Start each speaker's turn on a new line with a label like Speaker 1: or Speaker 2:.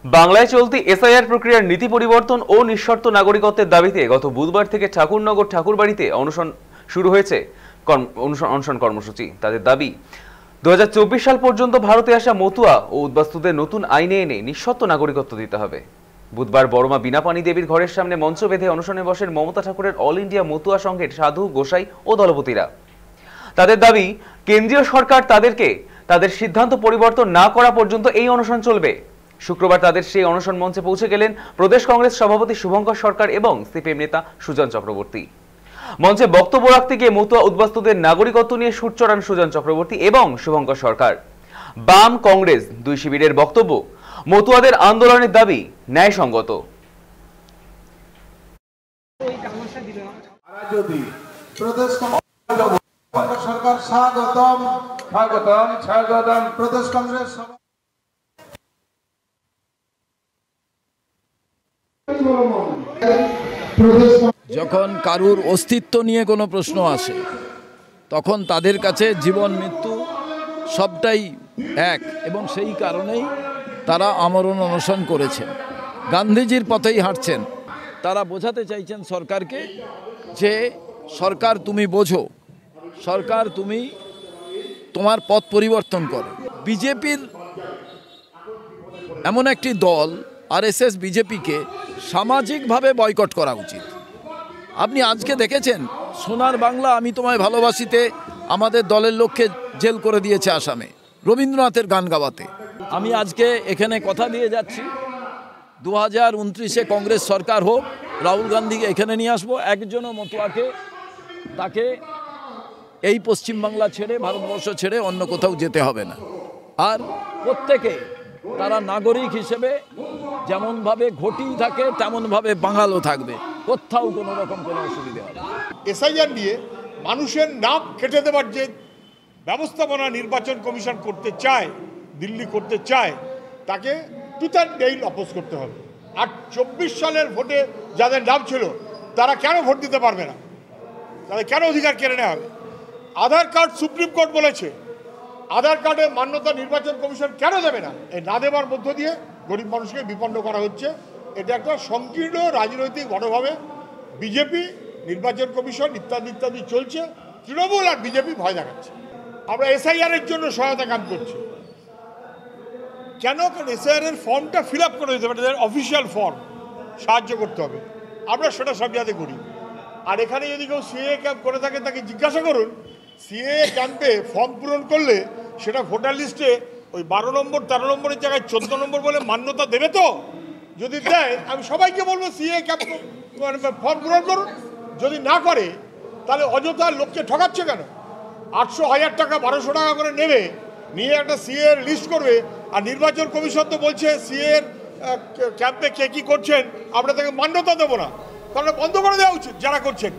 Speaker 1: বাংলায় চলতি এসআইআর প্রক্রিয়ার নীতি পরিবর্তন ও নিঃশর্ত নাগরিকত্বের দাবিতে গত বুধবার থেকে ঠাকুরনগর ঠাকুরবাড়িতে অনশন শুরু হয়েছে অনশন কর্মসূচি। তাদের দাবি 2024 সাল পর্যন্ত ভারতে আসা মতুয়া ও উদ্বাস্তুদের নতুন আইনে এনে নিঃশর্ত নাগরিকত্ব দিতে হবে। বুধবার বড়মা বীণাপানি দেবীর ঘরের সামনে মঞ্চ বেঁধে অনশনে বসেন মমতা ঠাকুরের অল ইন্ডিয়া মতুয়া সংঘের সাধু, গোসাই ও দলপতিরা। তাদের দাবি, কেন্দ্রীয় সরকার তাদের সিদ্ধান্ত পরিবর্তন না করা পর্যন্ত এই অনশন চলবে। শুক্রবার তাদের সেই অনশন মঞ্চে পৌঁছে গেলেন প্রদেশ কংগ্রেস সভাপতি শুভঙ্কর সরকার এবং সিপিএম নেতা সুজন চক্রবর্তী। মঞ্চে বক্তব্য রাখতে গিয়ে মতুয়া উদ্বাস্তুদের নাগরিকত্ব নিয়ে সুর চড়ান সুজন চক্রবর্তী এবং শুভঙ্কর সরকার। বাম কংগ্রেস দুই শিবিরের বক্তব্য, মতুয়াদের আন্দোলনের দাবি ন্যায়সঙ্গত।
Speaker 2: সরকার স্বাগতম স্বাগতম স্বাগতম। প্রদেশ কংগ্রেস
Speaker 3: যখন কারুর অস্তিত্ব নিয়ে কোনো প্রশ্ন আসে তখন তাদের কাছে জীবন মৃত্যু সবটাই এক, এবং সেই কারণেই তারা আমরণ অনশন করেছেন, গান্ধীজির পথেই হাঁটছেন। তারা বোঝাতে চাইছেন সরকারকে যে সরকার তুমি বোঝো, সরকার তুমি তোমার পথ পরিবর্তন করো। বিজেপির এমন একটি দল আরএসএস বিজেপিকে সামাজিকভাবে বয়কট করা উচিত। আপনি আজকে দেখেছেন সোনার বাংলা আমি তোমায় ভালোবাসিতে আমাদের দলের লোককে জেল করে দিয়েছে আসামে রবীন্দ্রনাথের গান গাওয়াতে। আমি আজকে এখানে কথা দিয়ে যাচ্ছি 2029-এ কংগ্রেস সরকার হোক, রাহুল গান্ধীকে এখানে নিয়ে আসবো। একজনও মতুয়াকে তাকে এই পশ্চিমবাংলা ছেড়ে, ভারতবর্ষ ছেড়ে অন্য কোথাও যেতে হবে না। আর প্রত্যেকে তারা নাগরিক হিসেবে যেমনভাবে ঘটি থাকে তেমনভাবে বাঙালও থাকবে, কোথাও কোনো রকম কোনো অসুবিধা হবে না।
Speaker 4: এসআইআর নিয়ে মানুষের নাম কেটে দেওয়ার যে ব্যবস্থাপনা নির্বাচন কমিশন করতে চায়, দিল্লি করতে চায়, তাকে টুথ অ্যান্ড নেইল অপোজ করতে হবে। আর 24 সালের ভোটে যাদের নাম ছিল তারা কেন ভোট দিতে পারবে না? তাদের কেন অধিকার কেড়ে নেওয়া হবে? আধার কার্ড সুপ্রিম কোর্ট বলেছে, আধার কার্ডে মান্যতা নির্বাচন কমিশন কেন দেবে না? এই না দেওয়ার মধ্য দিয়ে গরিব মানুষকে বিপন্ন করা হচ্ছে। এটা একটা সংকীর্ণ রাজনৈতিক বড়ভাবে বিজেপি, নির্বাচন কমিশন ইত্যাদি ইত্যাদি চলছে। তৃণমূল আর বিজেপি ভয় দেখাচ্ছে। আমরা এসআইআরের জন্য সহায়তা কাজ করছি। কেন? কারণ এসআইআরের ফর্মটা ফিল আপ করে দিতে হবে, অফিসিয়াল ফর্ম, সাহায্য করতে হবে। আমরা সেটা সব জায়গাতে করি। আর এখানে যদি কেউ সিএ ক্যাম্প করে থাকে তাকে জিজ্ঞাসা করুন, সিএ ক্যাম্পে ফর্ম পূরণ করলে সেটা ভোটার লিস্টে ওই 12 নম্বর 13 নম্বরের জায়গায় 14 নম্বর বলে মান্যতা দেবে তো? যদি দেয় আমি সবাইকে বলবো সিএ ক্যাম্প ফর্ম পূরণ করুন। যদি না করে তাহলে অযথা লোককে ঠকাচ্ছে কেন? 800, 1000 টাকা, 1200 টাকা করে নেবে, নিয়ে একটা সিএ এর লিস্ট করবে। আর নির্বাচন কমিশন তো বলছে সিএ এর ক্যাম্পে কে কী করছেন আমরা তাকে মান্যতা দেবো না। তাহলে বন্ধ করে দেওয়া উচিত যারা করছেন।